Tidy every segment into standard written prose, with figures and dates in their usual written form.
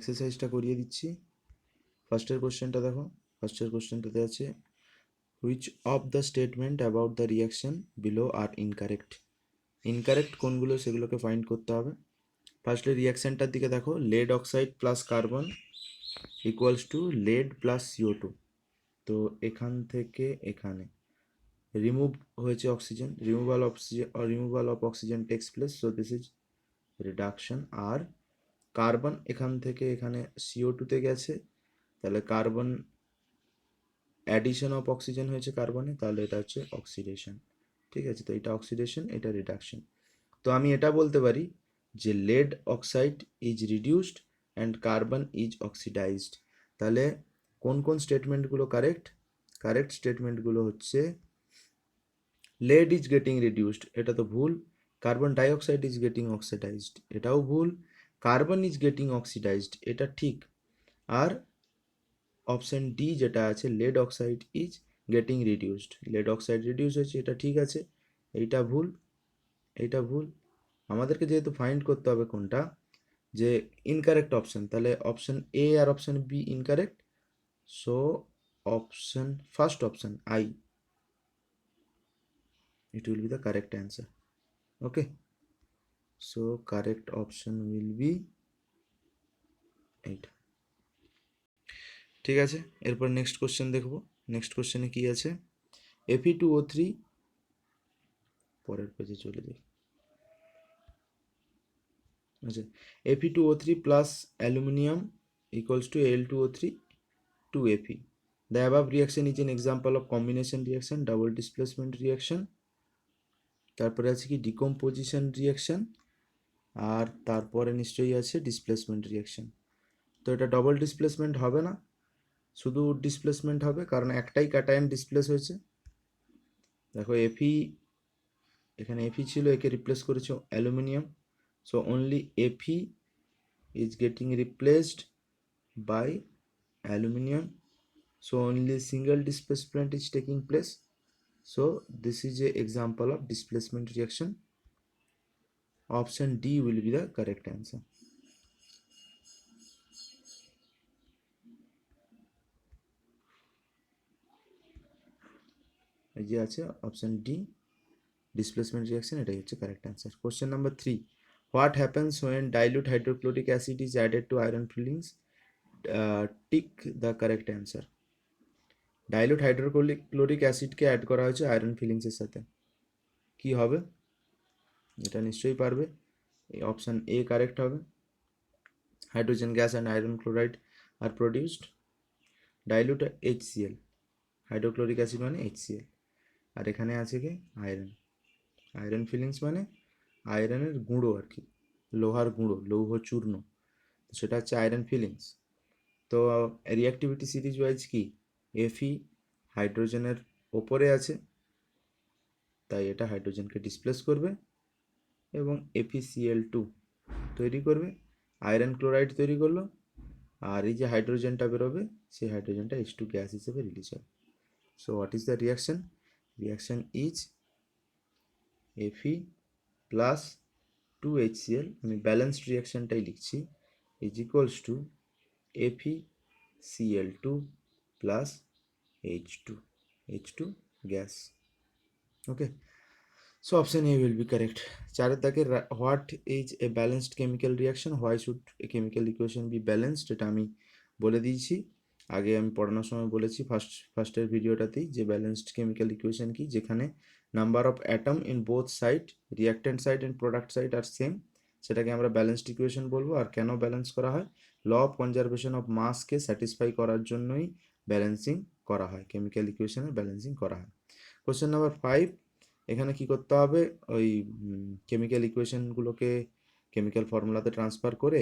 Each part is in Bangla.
এক্সারসাইজটা করিয়ে দিচ্ছি। ফার্স্টের কোশ্চেনটা দেখো, ফার্স্টের কোশ্চেনটাতে আছে which of the statement about the reaction below are incorrect. Incorrect কোনগুলো সেগুলোকে ফাইন্ড করতে হবে। ফার্স্টলি রিয়াকশানটার দিকে দেখো, lead oxide plus carbon equals to lead plus CO2। তো এখান থেকে এখানে রিমুভ হয়েছে oxygen, removal of oxygen takes place, so this is reduction. আর কার্বন এখান থেকে এখানে CO2-তে গেছে, তাহলে কার্বন অ্যাডিশন অফ অক্সিজেন হয়েছে কার্বনে, তাহলে এটা হচ্ছে অক্সিডেশন। ঠিক আছে, তো এটা অক্সিডেশন, এটা রিডাকশন। তো আমি এটা বলতে পারি যে lead oxide is reduced and carbon is oxidised. তাহলে কোন কোন স্টেটমেন্টগুলো কারেক্ট? কারেক্ট স্টেটমেন্টগুলো হচ্ছে লেড ইজ গেটিং রিডিউসড, এটা তো ভুল। Carbon dioxide is getting oxidised, এটাও ভুল। কার্বন ইজ গেটিং অক্সিডাইজড, এটা ঠিক। আর অপশন ডি যেটা আছে, lead oxide is getting reduced, lead oxide reduce হয়েছে, এটা ঠিক আছে। এইটা ভুল, এইটা ভুল। আমাদেরকে যেহেতু ফাইন্ড করতে হবে কোনটা, যে ইনকারেক্ট অপশন, তাহলে অপশন এ আর option B incorrect. So option first option I, it will be the correct answer. Okay, so correct option will be 8. ঠিক আছে, এরপর নেক্সট কোশ্চেন দেখব। নেক্সট কোশ্চেনে কি আছে, Fe2O3, পরের পেজে চলে যাই। আচ্ছা, Fe2O3 plus aluminium equals to Al2O3 2Fe. The above reaction is an example of combination reaction, double displacement reaction. তারপরে আছে কি ডিকম্পোজিশন রিয়াকশন, আর তারপরে নিশ্চয়ই আছে ডিসপ্লেসমেন্ট রিয়াকশন। তো এটা ডবল ডিসপ্লেসমেন্ট হবে না, শুধু ডিসপ্লেসমেন্ট হবে, কারণ একটাই ক্যাটায়ন ডিসপ্লেস হয়েছে। দেখো এফি, এখানে এফি ছিল, একে রিপ্লেস করেছে অ্যালুমিনিয়াম, সো অনলি এফি is getting replaced by aluminium, so only single displacement is taking place. So this is a example of displacement reaction. Option D will be the correct answer. এই যে আছে অপশন ডি, ডিসপ্লেসমেন্ট রিয়াকশন, এটাই হচ্ছে correct answer. Question number 3, what happens when dilute hydrochloric acid is added to iron filings? Tick the correct answer. Dilute hydrochloric অ্যাসিডকে অ্যাড করা হয়েছে আয়রন ফিলিংসের সাথে, কি হবে? এটা নিশ্চয়ই পারবে, এই অপশন এ কারেক্ট হবে। Hydrogen gas and iron chloride are produced. Dilute HCl, hydrochloric acid মানে HCl, আর এখানে আছে কি আয়রন। আয়রন ফিলিংস মানে আয়রনের গুঁড়ো আর কি, লোহার গুঁড়ো, লৌহ চূর্ণ, সেটা হচ্ছে আয়রন ফিলিংস। তো রিঅ্যাক্টিভিটি সিরিজ ওয়াইজ কি, Fe হাইড্রোজেনের ওপরে আছে, তাই এটা হাইড্রোজেনকে ডিসপ্লেস করবে এবং FeCl2 তৈরি করবে, আয়রন ক্লোরাইড তৈরি করলো, আর এই যে হাইড্রোজেনটা বেরোবে সেই হাইড্রোজেনটা H2 গ্যাস হিসেবে রিলিজ হবে। So what is the reaction? Reaction is Fe plus 2HCl, আমি ব্যালেন্সড রিয়াকশনটাই লিখছি, is equals to FeCl2 plus H2 gas. Okay, so option A will be correct. চারের দাগে what is a balanced chemical reaction, why should a chemical equation be balanced, এটা আমি বলে দিয়েছি আগে, আমি পড়ানোর সময় বলেছি ফার্স্টের ভিডিওটাতেই, যে ব্যালেন্সড কেমিক্যাল ইকুয়েশন কি, যেখানে number of atom in both side, reactant side and product side are same, সেটাকে আমরা ব্যালেন্সড ইকুয়েশন বলবো। আর কেন ব্যালেন্স করা হয়? ল অফ কনজারভেশন অফ মাসকে স্যাটিসফাই করার জন্যই ব্যালেন্সিং করা হয়, কেমিক্যাল ইকুয়েশনের ব্যালেন্সিং করা হয়। কোশ্চেন নাম্বার 5, এখানে কি করতে হবে, ওই কেমিক্যাল ইকুয়েশনগুলোকে কেমিক্যাল ফর্মুলাতে ট্রান্সফার করে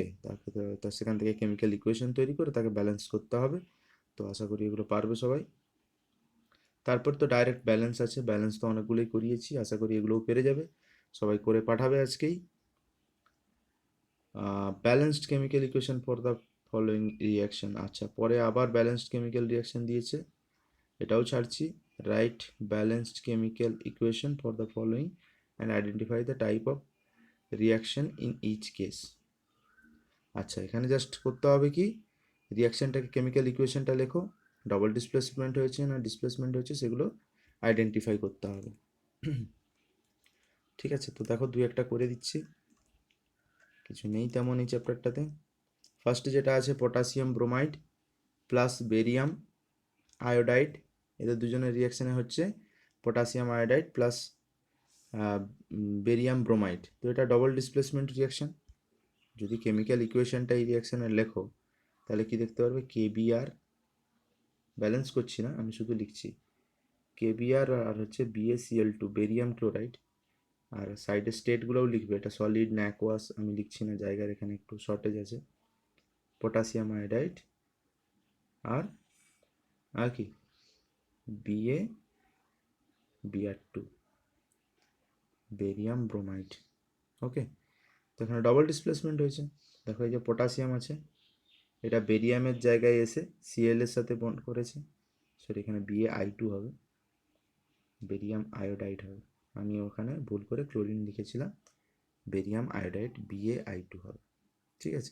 তার সেখান থেকে কেমিক্যাল ইকুয়েশন তৈরি করে তাকে ব্যালেন্স করতে হবে। তো আশা করি এগুলো পারবে সবাই। তারপর তো ডাইরেক্ট ব্যালেন্স আছে, ব্যালেন্স তো অনেকগুলোই করিয়েছি, আশা করি এগুলোও পেরে যাবে, সবাই করে পাঠাবে আজকেই। Balanced chemical equation for the following reaction, আচ্ছা পরে আবার ব্যালেন্সড কেমিক্যাল রিয়াকশন দিয়েছে, এটাও ছাড়ছি। Right balanced chemical equation for the following and identify the type of reaction in each case. আচ্ছা, এখানে জাস্ট করতে হবে কি, রিয়াকশানটাকে কেমিক্যাল ইকুয়েশনটা লেখো, ডবল ডিসপ্লেসমেন্ট হয়েছে না ডিসপ্লেসমেন্ট হয়েছে সেগুলো আইডেন্টিফাই করতে হবে। ঠিক আছে, তো দেখো দুই একটা করে দিচ্ছি, কিছু নেই তেমন এই চ্যাপ্টারটাতে। ফার্স্টে যেটা আছে potassium bromide plus barium iodide, এদের দুজনের রিয়াকশানে হচ্ছে potassium iodide plus barium bromide. তো এটা ডবল ডিসপ্লেসমেন্ট রিয়াকশান। যদি কেমিক্যাল ইকুয়েশনটা এই রিয়াকশানে লেখো তাহলে কি দেখতে পারবে, কেবিআর, ব্যালেন্স করছি না আমি, শুধু লিখছি কেবিআর আর হচ্ছে BaCl2 বেরিয়াম ক্লোরাইড, আর সাইডে স্টেটগুলোও লিখবে, এটা সলিড না অ্যাকোয়াস আমি লিখছি না, জায়গার এখানে একটু শর্টেজ আছে। পটাশিয়াম আয়োডাইড আর আর কি BaBr2 বেরিয়াম ব্রোমাইড। ওকে, তো এখানে ডবল ডিসপ্লেসমেন্ট হয়েছে। দেখো এই যে পটাশিয়াম আছে, এটা বেরিয়ামের জায়গায় এসে Cl এর সাথে বন্ড করেছে, সরি এখানে Ba2 হবে, বেরিয়াম আয়োডাইড হবে, আমি ওখানে ভুল করে ক্লোরিন লিখেছিলাম, বেরিয়াম আয়োডাইড Ba2 হবে। ঠিক আছে,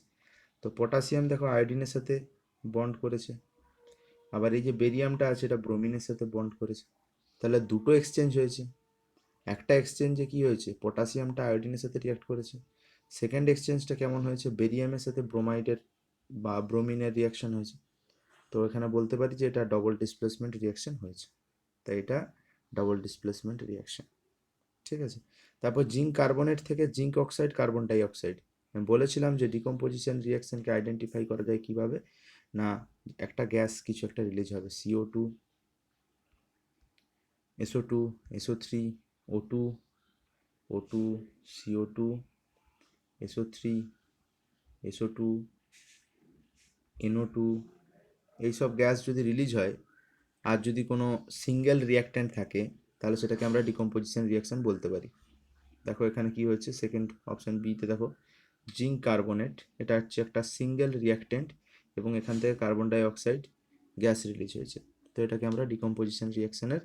তো পটাশিয়াম দেখো আয়োডিনের সাথে বন্ড করেছে, আবার এই যে বেরিয়ামটা আছে এটা ব্রোমিনের সাথে বন্ড করেছে, তাহলে দুটো এক্সচেঞ্জ হয়েছে। একটা এক্সচেঞ্জে কি হয়েছে, পটাশিয়ামটা আয়োডিনের সাথে রিয়াক্ট করেছে, সেকেন্ড এক্সচেঞ্জটা কেমন হয়েছে, বেরিয়ামের সাথে ব্রোমাইডের বা ব্রোমিনের রিয়াকশন হয়েছে। তো এখানে বলতে পারি যে এটা ডবল ডিসপ্লেসমেন্ট রিয়াকশন হয়েছে, তাই এটা ডবল ডিসপ্লেসমেন্ট রিয়াকশন। ঠিক আছে, তারপর জিঙ্ক কার্বনেট থেকে zinc oxide carbon die oxide, আমি বলেছিলাম যে ডিকম্পোজিশন রিয়াকশনকে আইডেন্টিফাই করা যায় কিভাবে, না একটা গ্যাস কিছু একটা রিলিজ হবে, CO2, SO2, SO3, O2, O2, CO2, SO3, SO2, NO2, এইসব গ্যাস যদি রিলিজ হয় আর যদি কোনো সিঙ্গেল রিয়াক্ট্যান্ট থাকে তাহলে সেটাকে আমরা ডিকম্পোজিশন রিয়াকশন বলতে পারি। দেখো এখানে কি হচ্ছে, সেকেন্ড অপশান বিতে দেখো জিঙ্ক কার্বনেট, এটা হচ্ছে একটা সিঙ্গেল রিয়াক্ট্যান্ট এবং এখান থেকে carbon die oxide gas release হয়েছে, তো এটাকে আমরা ডিকম্পোজিশন রিয়াকশনের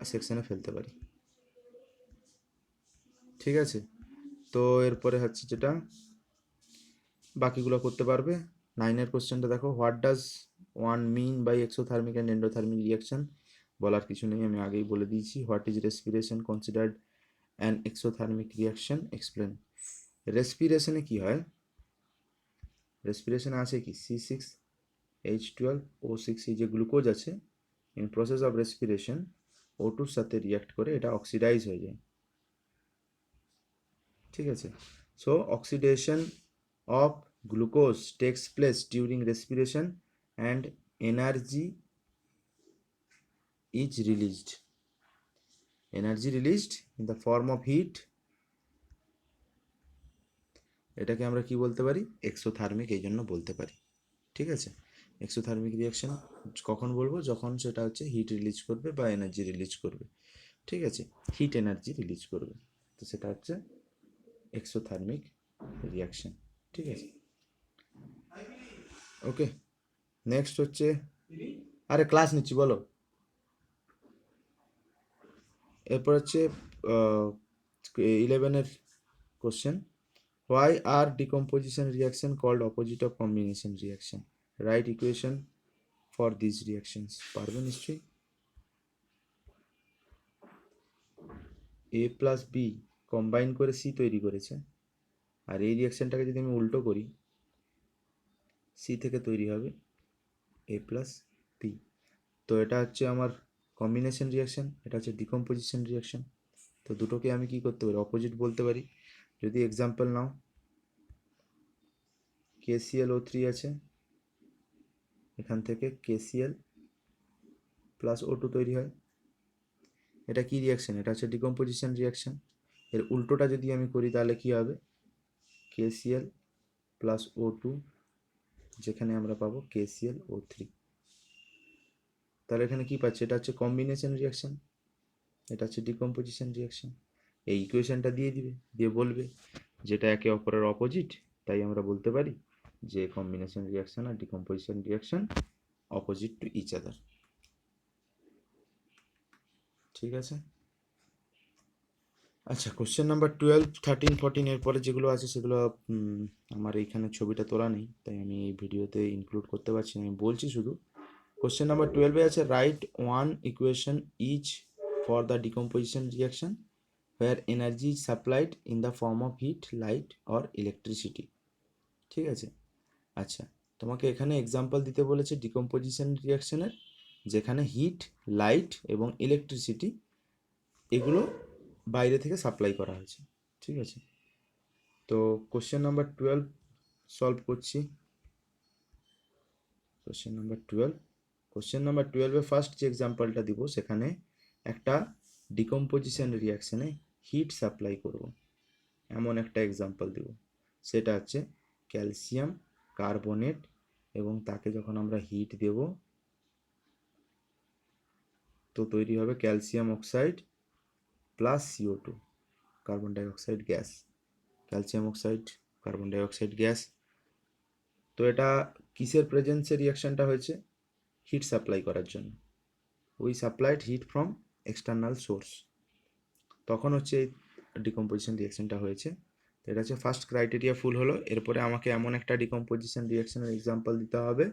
সেকশনে ফেলতে পারি। ঠিক আছে, তো এরপরে হচ্ছে যেটা বাকিগুলো করতে পারবে। 9-এর কোশ্চেনটা দেখো, what does one mean by exothermic and endothermic reaction, বলার কিছু নেই, আমি আগেই বলে দিয়েছি। What is respiration considered an exothermic reaction, explain. রেসপিরেশনে কি হয়, রেসপিরেশনে আছে কি C6H12O6, এই যে গ্লুকোজ আছে, ইন প্রসেস অফ রেসপিরেশন O2-র সাথে রিয়াক্ট করে এটা অক্সিডাইজ হয়ে যায়। ঠিক আছে, so oxidation of glucose takes place during respiration and energy is released, energy released in the form of heat, এটাকে আমরা কি বলতে পারি, এক্সোথার্মিক এই জন্য বলতে পারি। ঠিক আছে, এক্সোথার্মিক রিয়াকশন কখন বলবো, যখন সেটা হচ্ছে হিট রিলিজ করবে বা এনার্জি রিলিজ করবে। ঠিক আছে, হিট এনার্জি রিলিজ করবে, তো সেটা হচ্ছে এক্সোথার্মিক রিয়াকশন। ঠিক আছে, ওকে, নেক্সট হচ্ছে, আরে ক্লাস নিচ্ছি বলো। এরপর হচ্ছে 11-এর question, why are decomposition reaction called opposite of combination reaction, write equation for this reactions, পারবে নিশ্চয়ই। A+B কম্বাইন করে C তৈরি করেছে, আর এই রিয়াকশনটাকে যদি আমি উল্টো করি, C থেকে তৈরি হবে A+B, তো এটা হচ্ছে আমার কম্বিনেশন রিয়াকশন, এটা হচ্ছে ডিকম্পোজিশন রিয়াকশন। তো দুটোকে আমি কি করতে পারি, অপোজিট বলতে পারি। যদি এক্সাম্পল নাও, KClO3 আছে, এখান থেকে KCl+O2 তৈরি হয়, এটা কি রিয়াকশন, এটা হচ্ছে ডিকম্পোজিশন রিয়াকশন। এর উল্টোটা যদি আমি করি তাহলে কি হবে, KCl+O2, যেখানে আমরা পাবো KClO3, তাহলে এখানে কি পাচ্ছি, এটা হচ্ছে কম্বিনেশন রিয়াকশন, এটা হচ্ছে ডিকম্পোজিশন রিয়াকশন। এই ইকুয়েশনটা দিয়ে দিবে, দিয়ে বলবে যেটা একে অপরের অপোজিট, তাই আমরা বলতে পারি যে কম্বিনেশন রিয়াকশন আর decomposition reaction opposite to each other. ঠিক আছে, আচ্ছা, কোশ্চেন নাম্বার 12, 13, 14 এরপরে যেগুলো আছে সেগুলো আমার এইখানে ছবিটা তোলা নেই, তাই আমি এই ভিডিওতে ইনক্লুড করতে পারছি না, আমি বলছি শুধু। কোশ্চেন নাম্বার 12-এ আছে write one equation each for the decomposition reaction where energy is supplied in the form of heat, light or electricity। ঠিক আছে। আচ্ছা, তোমাকে এখানে এক্সাম্পল দিতে বলেছে ডিকম্পোজিশন রিয়াকশনের, যেখানে হিট, লাইট এবং ইলেকট্রিসিটি এগুলো বাইরে থেকে সাপ্লাই করা হয়েছে। ঠিক আছে, তো কোশ্চেন নাম্বার 12 সলভ করছি। কোশ্চেন নাম্বার 12, কোশ্চেন নাম্বার 12-এ ফার্স্ট যে এক্সাম্পলটা দিব সেখানে একটা ডিকম্পোজিশন রিয়াকশনে হিট সাপ্লাই করব, এমন একটা এক্সাম্পল দিব। সেটা হচ্ছে ক্যালসিয়াম কার্বনেট, এবং তাকে যখন আমরা হিট দেব তো তৈরি হবে calcium oxide plus CO2, carbon dioxide gas. Calcium oxide, carbon dioxide gas. তো এটা কিসের প্রেজেন্সে রিয়াকশনটা হয়েছে? হিট সাপ্লাই করার জন্য। We supplied heat from external source, তখন হচ্ছে এই ডিকম্পোজিশন রিয়াকশনটা হয়েছে। তো এটা হচ্ছে ফার্স্ট ক্রাইটেরিয়া ফুল হলো। এরপরে আমাকে এমন একটা ডিকম্পোজিশন রিয়াকশনের এক্সাম্পল দিতে হবে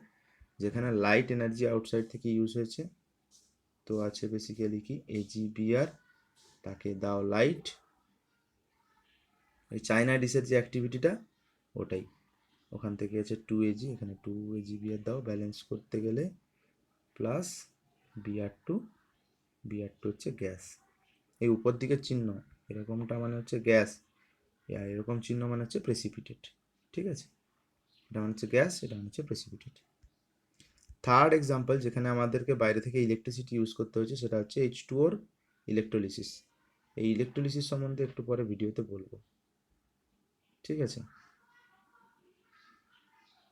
যেখানে লাইট এনার্জি আউটসাইড থেকে ইউজ হয়েছে। তো আছে বেসিক্যালি কি AgBr, তাকে দাও লাইট, ওই চায়না ডিসের যে অ্যাক্টিভিটিটা ওটাই, ওখান থেকে আছে 2Ag, এখানে 2AgBr দাও ব্যালেন্স করতে গেলে, প্লাস Br2, Br2 হচ্ছে গ্যাস। এই উপর দিকে চিহ্ন এরকমটা মানে হচ্ছে গ্যাস, আর এরকম চিহ্ন মানে হচ্ছে প্রেসিপিটেট। ঠিক আছে, এটা মানে হচ্ছে গ্যাস, এটা মানে হচ্ছে প্রেসিপিটেট। থার্ড এক্সাম্পল যেখানে আমাদেরকে বাইরে থেকে ইলেকট্রিসিটি ইউজ করতে হয়েছে সেটা হচ্ছে H2O-র ইলেকট্রোলিসিস। এই ইলেকট্রোলিসিস সম্বন্ধে একটু পরে ভিডিওতে বলবো। ঠিক আছে,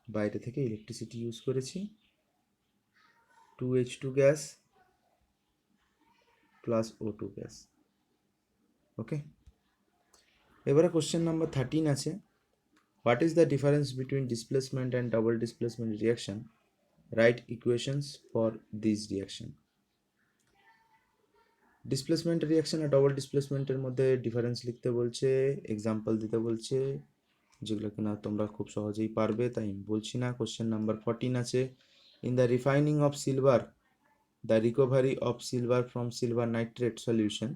বাইরে থেকে ইলেকট্রিসিটি ইউজ করেছি, 2H2 gas plus O2 gas. ওকে, এবারে কোশ্চেন নাম্বার 13 আছে, what is the difference between displacement and double displacement reaction, write equations for this reaction. Displacement reaction আর ডবল ডিসপ্লেসমেন্টের মধ্যে ডিফারেন্স লিখতে বলছে, এক্সাম্পল দিতে বলছে, যেগুলো কিনা তোমরা খুব সহজেই পারবে, তাই আমি বলছি না। কোশ্চেন নাম্বার 14 আছে, in the refining of silver the recovery of silver from silver nitrate solution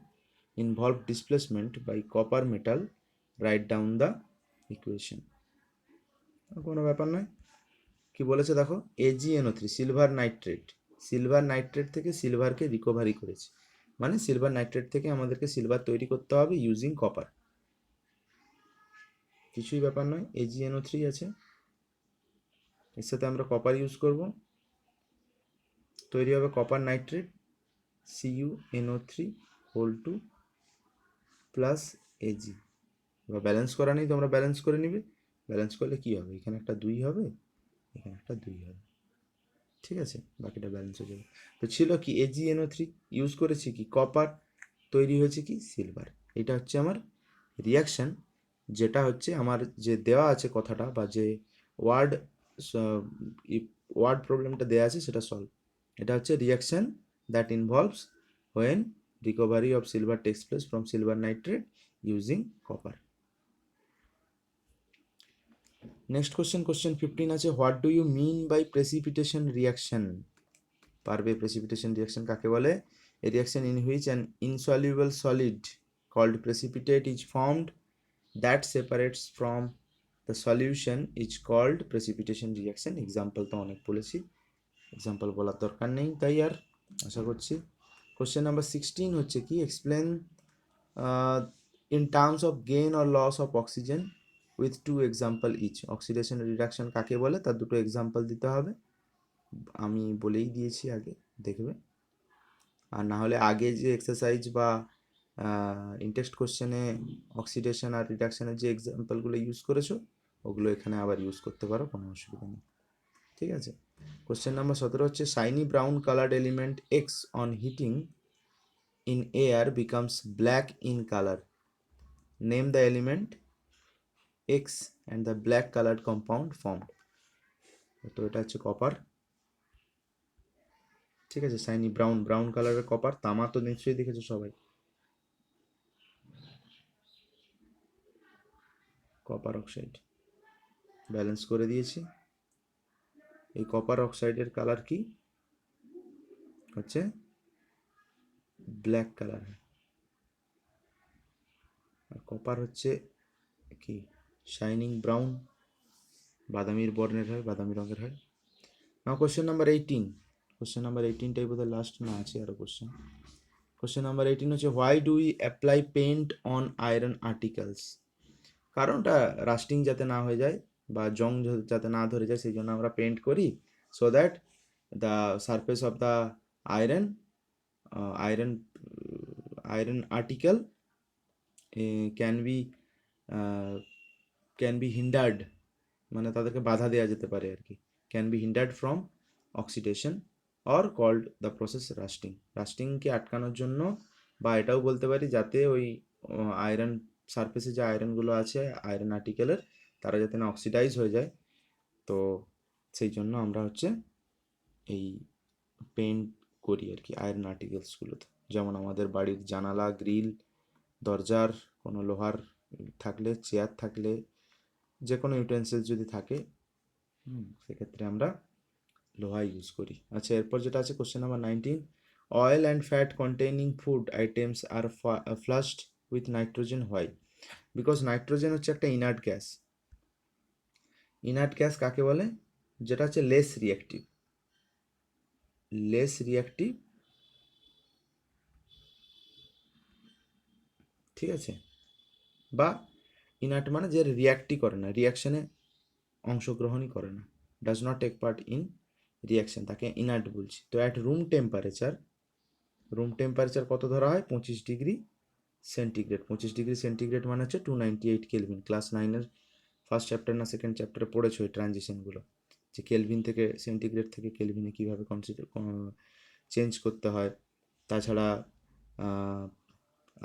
involve displacement by copper metal, write down the equation. কোনো ব্যাপার নয়, কি বলেছে দেখো, AgNO3 silver nitrate, silver nitrate থেকে সিলভারকে রিকভারি করেছে, মানে সিলভার নাইট্রেট থেকে আমাদেরকে সিলভার তৈরি করতে হবে ইউজিং কপার। কিছুই ব্যাপার নয়, AgNO3 আছে, এর সাথে আমরা কপার ইউজ করব, তৈরি হবে copper nitrate CuNO3 plus Ag। এবার ব্যালেন্স করা নেই, তোমরা ব্যালেন্স করে নিবে, ব্যালেন্স করলে কি হবে, এখানে একটা 2 হবে, এখানে একটা 2 হবে। ঠিক আছে, বাকিটা ব্যালেন্স হয়ে যাবে। তো ছিল কি AgNO3, ইউজ করেছি কি কপার, তৈরি হয়েছে কি সিলভার। এটা হচ্ছে আমার রিয়াকশান, যেটা হচ্ছে আমার যে দেওয়া আছে কথাটা বা যে ওয়ার্ড ওয়ার্ড প্রবলেমটা দেওয়া আছে সেটা সলভ। এটা হচ্ছে reaction that involves when recovery of silver takes place from silver nitrate using copper. Next question, question 15 আছে, what do you mean by precipitation reaction. পারবে, প্রেসিপিটেশন রিয়াকশন কাকে বলে? A reaction in which an insoluble solid called precipitate is formed that separates from the solution is called precipitation reaction। Example তো অনেক বলেছি, এক্সাম্পল বলার দরকার নেই, তাই আর আশা করছি। কোশ্চেন নাম্বার 16 হচ্ছে কি, explain in terms of gain or loss of oxygen with 2 example each. Oxidation reduction কাকে বলে তার দুটো এক্সাম্পল দিতে হবে, আমি বলেই দিয়েছি আগে, দেখবে। আর না হলে আগে যে এক্সারসাইজ বা ইনটেক্সট কোশ্চেনে অক্সিডেশন আর রিডাকশনের যে এক্সাম্পলগুলো ইউজ করেছো ওগুলো এখানে আবার ইউজ করতে পারো, কোনো অসুবিধা নেই। ঠিক আছে, কোশ্চেন নাম্বার 17 হচ্ছে, shiny brown coloured element X on heating in air becomes black in colour, name the element X and the black coloured compound formed. তো এটা হচ্ছে কপার। ঠিক আছে, শাইনি ব্রাউন, ব্রাউন কালারের কপার, তামা তো নিশ্চয়ই দেখেছো সবাই। কপার অক্সাইড ব্যালেন্স করে দিয়েছি। এই কপার অক্সাইডের কালার কি হচ্ছে ব্ল্যাক কালার, আর কপার হচ্ছে কি শাইনিং ব্রাউন, বাদামির বর্ণের হয়, বাদামি রঙের হয়। Now question number 18। Question number 18টাই বোধহয় লাস্ট, না আছে আরও কোশ্চেন। কোশ্চেন নাম্বার 18 হচ্ছে why do we apply paint on iron articles. কারণটা রাস্টিং যাতে না হয়ে যায় বা জং যাতে না ধরে যায় সেই জন্য আমরা পেন্ট করি, so that the surface of the iron iron iron article can be can be hindered, মানে তাদেরকে বাধা দেওয়া যেতে পারে আর কি, can be hindered from oxidation or called the process rusting. রাস্টিংকে আটকানোর জন্য, বা এটাও বলতে পারি যাতে ওই আয়রন সারফেসে যে আয়রনগুলো আছে আয়রন আর্টিকেলের, তারা যাতে না অক্সিডাইজ হয়ে যায়, তো সেই জন্য আমরা হচ্ছে এই পেন্ট করি আর কি আয়রন আর্টিকেলসগুলোতে। যেমন আমাদের বাড়ির জানালা, গ্রিল, দরজার কোনো লোহার থাকলে, চেয়ার থাকলে, যে কোনো ইউটেন্সিলস যদি থাকে সেক্ষেত্রে আমরা লোহা ইউজ করি। আচ্ছা, এরপর যেটা আছে question number 19, oil and fat containing food items are flushed with nitrogen why. Because nitrogen হচ্ছে একটা ইনার্ট গ্যাস। ইনার্ট গ্যাস কাকে বলে? যেটা হচ্ছে লেস রিয়াক্টিভ, লেস রিয়াক্টিভ, ঠিক আছে, বা ইনার্ট মানে যে রিয়াক্টই করে না, রিয়াকশনে অংশগ্রহণই করে না, does not take part in reaction, তাকে ইনার্ট বলছি। তো at room temperature, room temperature কত ধরা হয়? 25 ডিগ্রি সেন্টিগ্রেড। 25 ডিগ্রি সেন্টিগ্রেড মানে হচ্ছে 298 কেলভিন। ক্লাস 9-এর ফার্স্ট চ্যাপ্টার না সেকেন্ড চ্যাপ্টারে পড়েছো এই ট্রানজিশনগুলো, যে কেলভিন থেকে সেন্টিগ্রেড থেকে কেলভিনে কীভাবে চেঞ্জ করতে হয়। তাছাড়া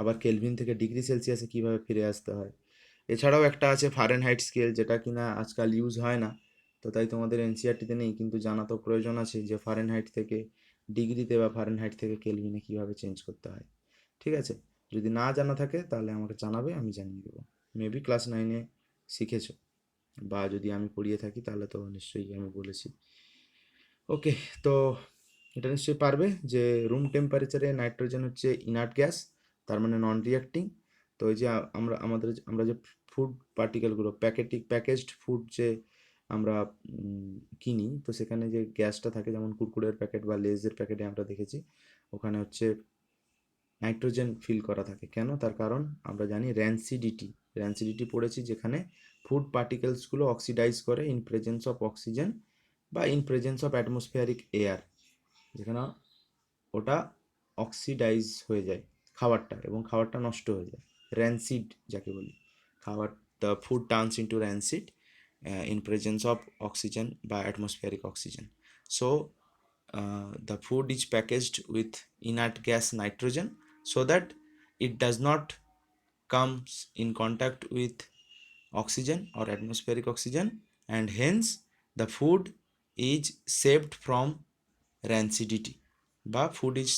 আবার কেলভিন থেকে ডিগ্রি সেলসিয়াসে কীভাবে ফিরে আসতে হয়। এছাড়াও একটা আছে ফারেনহাইট স্কেল, যেটা কিনা আজকাল ইউজ হয় না, তো তাই তোমাদের এনসিআরটিতে নেই, কিন্তু জানা তো প্রয়োজন আছে যে ফারেনহাইট থেকে ডিগ্রিতে বা ফারেনহাইট থেকে কেলভিনে কীভাবে চেঞ্জ করতে হয়। ঠিক আছে, যদি না জানা থাকে তাহলে আমাকে জানাবে, আমি জানিয়ে দেবো। মেবি ক্লাস 9-এ শিখেছো, বা যদি আমি পড়িয়ে থাকি তাহলে তো নিশ্চয়ই আমি বলেছি। ওকে, তো এটা নিশ্চয়ই পারবে যে রুম টেম্পারেচারে নাইট্রোজেন হচ্ছে ইনার্ট গ্যাস, তার মানে নন রিয়াক্টিং। তো এই যে আমরা যে ফুড পার্টিকেলগুলো, প্যাকেজড ফুড যে আমরা কিনি, তো সেখানে যে গ্যাসটা থাকে, যেমন কুরকুরের প্যাকেট বা লেজের প্যাকেটে আমরা দেখেছি, ওখানে হচ্ছে নাইট্রোজেন ফিল করা থাকে। কেন? তার কারণ আমরা জানি র্যান্সিডিটি পড়েছি, যেখানে ফুড পার্টিকেলসগুলো অক্সিডাইজ করে ইন প্রেজেন্স অফ অক্সিজেন বা in presence of atmospheric air, যেখানে ওটা অক্সিডাইজ হয়ে যায় খাবারটা, এবং খাবারটা নষ্ট হয়ে যায়, র্যান্সিড যাকে বলি। খাবার, the food turns into rancid in presence of oxygen by atmospheric oxygen. So the food is packaged with inert gas nitrogen so that it does not comes in contact with oxygen or atmospheric oxygen, and hence the food is saved from rancidity, বা food is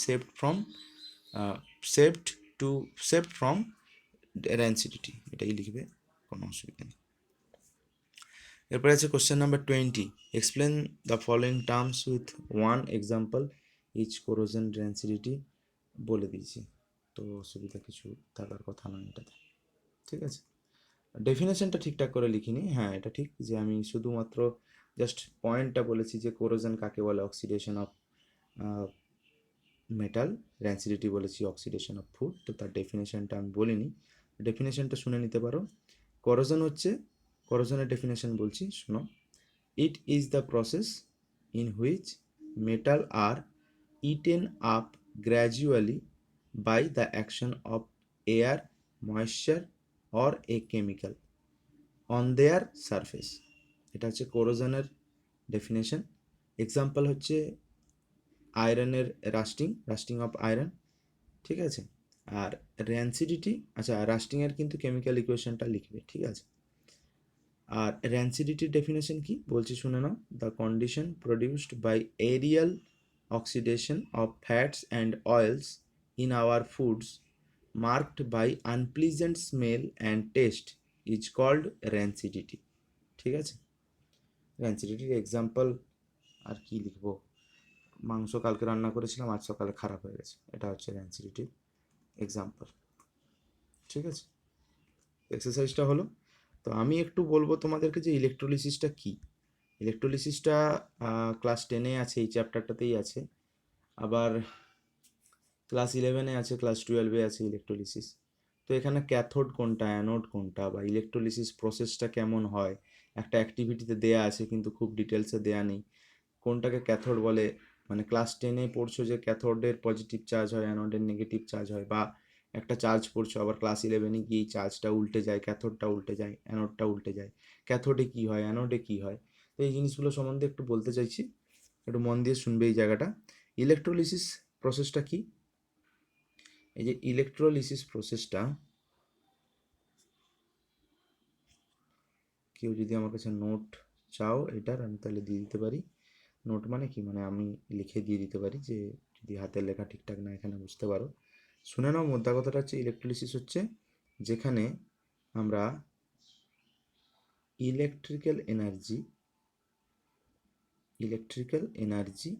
uh, saved from rancidity, এটাই লিখবে, কোনো অসুবিধা নেই। এরপরে আছে question number 20, explain the following terms with one example each corrosion rancidity. বলে দিয়েছি, তো অসুবিধা কিছু থাকার কথা নয় এটাতে। ঠিক আছে, ডেফিনেশনটা ঠিকঠাক করে লিখিনি, হ্যাঁ এটা ঠিক যে আমি শুধুমাত্র জাস্ট পয়েন্টটা বলেছি যে কোরোশন কাকে বলে, অক্সিডেশন অফ মেটাল, র্যান্সিডিটি বলেছি অক্সিডেশন অফ ফুড, তো তার ডেফিনেশনটা আমি বলিনি, ডেফিনেশনটা শুনে নিতে পারো। করোশনের ডেফিনেশন বলছি, শোনো। It is the process in which metal are eaten up gradually by the action of air, moisture or a chemical on their surface. এটা হচ্ছে কোরোশনের ডেফিনেশন। এক্সাম্পল হচ্ছে আয়রনের রাস্টিং অফ আয়রন, ঠিক আছে। আর র্যান্সিডিটি, আচ্ছা রাস্টিংয়ের কিন্তু কেমিক্যাল ইকুয়েশনটা লিখবে, ঠিক আছে। আর র্যান্সিডিটির ডেফিনেশন কি বলছি শুনে নাও। The condition produced by aerial oxidation of fats and oils in our foods marked by unpleasant smell and taste is called rancidity. ঠিক আছে, র্যান্সিডিটির এক্সাম্পল আর কি লিখবো, মাংস কালকে রান্না করেছিলাম আজ সকালে খারাপ হয়ে গেছে, এটা হচ্ছে র্যান্সিডিটির এক্সাম্পল। ঠিক আছে, এক্সারসাইজটা হলো। তো আমি একটু বলবো তোমাদেরকে যে ইলেকট্রোলিসিসটা কী। ইলেকট্রোলিসিসটা ক্লাস 10-এ আছে, এই চ্যাপ্টারটাতেই আছে, আবার ক্লাস 11-এ আছে, ক্লাস 12-এ আছে ইলেকট্রোলিসিস। তো এখানে ক্যাথোড কোনটা, অ্যানোড কোনটা, বা ইলেকট্রোলিসিস প্রসেসটা কেমন হয় একটা অ্যাক্টিভিটিতে দেয়া আছে কিন্তু খুব ডিটেলসে দেয়া নেই। কোনটাকে ক্যাথোড বলে, মানে ক্লাস 10-এ পড়ছো যে ক্যাথোডের পজিটিভ চার্জ হয়, অ্যানোডের নেগেটিভ চার্জ হয়, বা একটা চার্জ পড়ছো আবার ক্লাস 11-এ গিয়ে চার্জটা উল্টে যায়, ক্যাথোডটা উল্টে যায়, অ্যানোডটা উল্টে যায়, ক্যাথোডে কী হয়, অ্যানোডে কী হয়। তো এই জিনিসগুলো সম্বন্ধে একটু বলতে চাইছি, একটু মন দিয়ে শুনবে এই জায়গাটা। ইলেকট্রোলিসিস প্রসেসটা কি, এই যে ইলেকট্রোলিসিস প্রসেসটা, কেউ যদি আমার কাছে নোট চাও এটার, আমি তাহলে দিয়ে দিতে পারি। নোট মানে কি, মানে আমি লিখে দিয়ে দিতে পারি, যে যদি হাতের লেখা ঠিকঠাক না এখানে বুঝতে পারো। শুনে নাও, মোদ্দা কথাটা হচ্ছে ইলেকট্রোলিসিস হচ্ছে যেখানে আমরা ইলেকট্রিক্যাল এনার্জি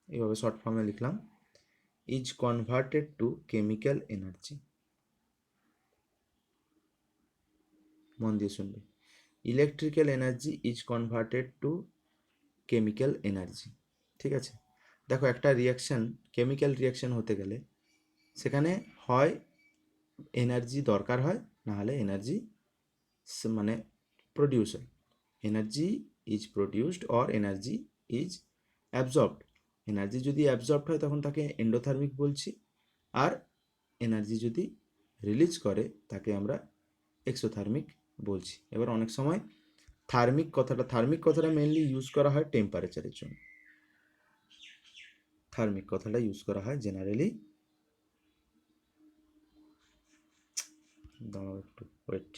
এইভাবে শর্ট ফর্মে লিখলাম, is converted to chemical energy. মন দিয়ে শুনবে, electrical energy is converted to chemical energy. ঠিক আছে, দেখো একটা রিয়াকশান, কেমিক্যাল রিয়াকশান হতে গেলে সেখানে হয় এনার্জি দরকার হয়, না হলে এনার্জি মানে প্রডিউস হয়। Energy is produced or energy is absorbed. Energy যদি অ্যাবজর্বড হয় তখন তাকে এন্ডোথার্মিক বলছি, আর এনার্জি যদি রিলিজ করে তাকে আমরা এক্সোথার্মিক বলছি। এবার অনেক সময় থার্মিক কথাটা মেনলি ইউজ করা হয় টেম্পারেচারের জন্য, থার্মিক কথাটা ইউজ করা হয় জেনারেলি। দাঁড়াও একটু ওয়েট।